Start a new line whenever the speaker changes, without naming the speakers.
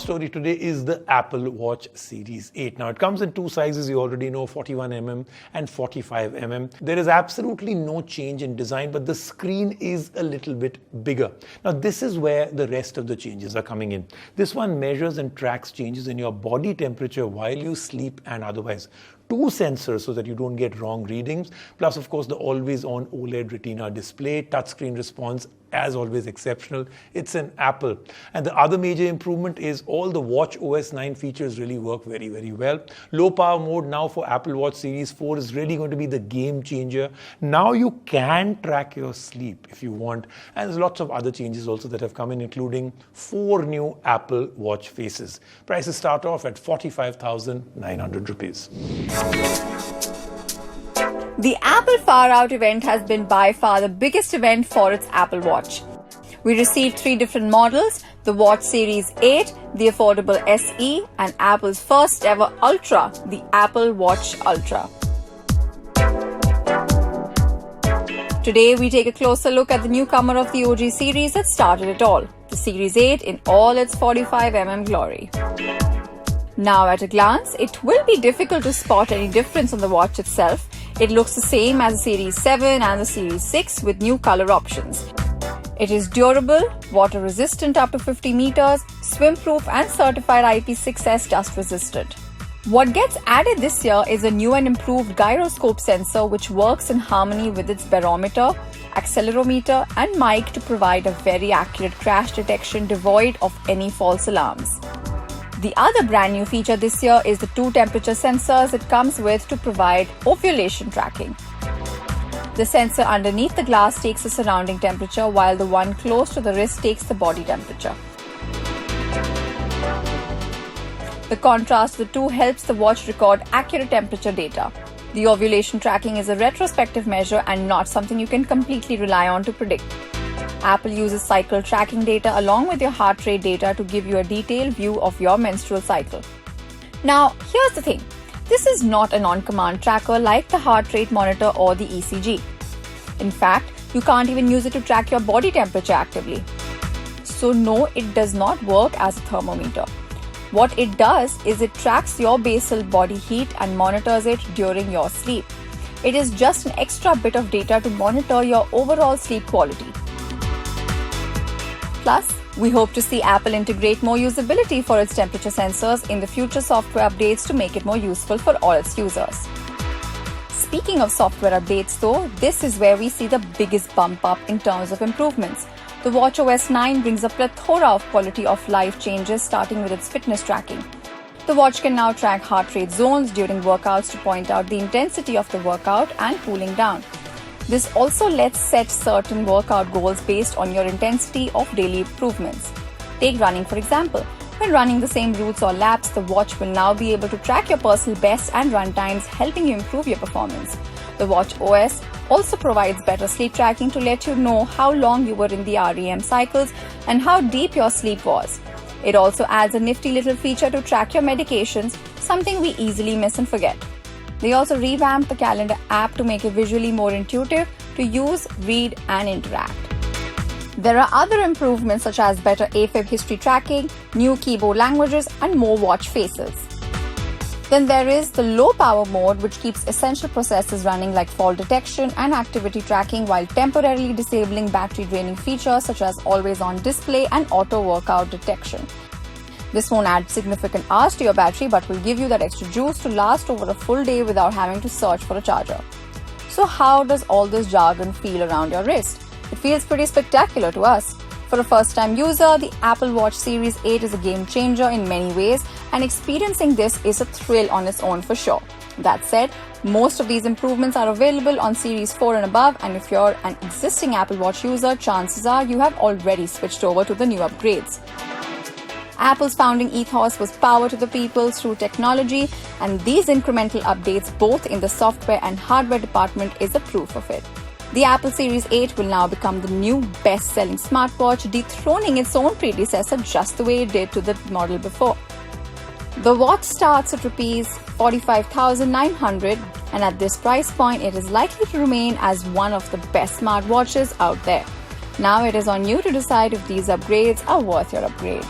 story today is the Apple Watch Series 8. Now, it comes in two sizes, you already know, 41mm and 45mm. There is absolutely no change in design, but the screen is a little bit bigger. Now, this is where the rest of the changes are coming in. This one measures and tracks changes in your body temperature while you sleep and otherwise. Two sensors so that you don't get wrong readings, plus of course the always-on OLED Retina display, touchscreen response as always exceptional. It's an Apple. And the other major improvement is all the Watch OS 9 features really work very, very well. Low power mode now for Apple Watch Series 4 is really going to be the game changer. Now you can track your sleep if you want. And there's lots of other changes also that have come in, including 4 new Apple Watch faces. Prices start off at 45,900 rupees.
The Apple Far Out event has been by far the biggest event for its Apple Watch. We received 3 different models, the Watch Series 8, the affordable SE, and Apple's first ever Ultra, the Apple Watch Ultra. Today we take a closer look at the newcomer of the OG series that started it all, the Series 8 in all its 45mm glory. Now at a glance, it will be difficult to spot any difference on the watch itself. It looks the same as the Series 7 and the Series 6 with new color options. It is durable, water resistant up to 50 meters, swim proof and certified IP6S dust resistant. What gets added this year is a new and improved gyroscope sensor which works in harmony with its barometer, accelerometer and mic to provide a very accurate crash detection devoid of any false alarms. The other brand new feature this year is the 2 temperature sensors it comes with to provide ovulation tracking. The sensor underneath the glass takes the surrounding temperature while the one close to the wrist takes the body temperature. The contrast of the two helps the watch record accurate temperature data. The ovulation tracking is a retrospective measure and not something you can completely rely on to predict. Apple uses cycle tracking data along with your heart rate data to give you a detailed view of your menstrual cycle. Now, here's the thing. This is not an on-command tracker like the heart rate monitor or the ECG. In fact, you can't even use it to track your body temperature actively. So no, it does not work as a thermometer. What it does is it tracks your basal body heat and monitors it during your sleep. It is just an extra bit of data to monitor your overall sleep quality. Plus, we hope to see Apple integrate more usability for its temperature sensors in the future software updates to make it more useful for all its users. Speaking of software updates though, this is where we see the biggest bump up in terms of improvements. The Watch OS 9 brings a plethora of quality of life changes starting with its fitness tracking. The watch can now track heart rate zones during workouts to point out the intensity of the workout and cooling down. This also lets set certain workout goals based on your intensity of daily improvements. Take running for example. When running the same routes or laps, the watch will now be able to track your personal best and run times, helping you improve your performance. The Watch OS also provides better sleep tracking to let you know how long you were in the REM cycles and how deep your sleep was. It also adds a nifty little feature to track your medications, something we easily miss and forget. They also revamped the calendar app to make it visually more intuitive to use, read and interact. There are other improvements such as better AFib history tracking, new keyboard languages and more watch faces. Then there is the low power mode which keeps essential processes running like fall detection and activity tracking while temporarily disabling battery draining features such as always on display and auto workout detection. This won't add significant hours to your battery but will give you that extra juice to last over a full day without having to search for a charger. So how does all this jargon feel around your wrist? It feels pretty spectacular to us. For a first-time user, the Apple Watch Series 8 is a game changer in many ways and experiencing this is a thrill on its own for sure. That said, most of these improvements are available on Series 4 and above, and if you're an existing Apple Watch user, chances are you have already switched over to the new upgrades. Apple's founding ethos was power to the people through technology, and these incremental updates both in the software and hardware department is a proof of it. The Apple Series 8 will now become the new best-selling smartwatch, dethroning its own predecessor just the way it did to the model before. The watch starts at Rs 45,900 and at this price point it is likely to remain as one of the best smartwatches out there. Now it is on you to decide if these upgrades are worth your upgrade.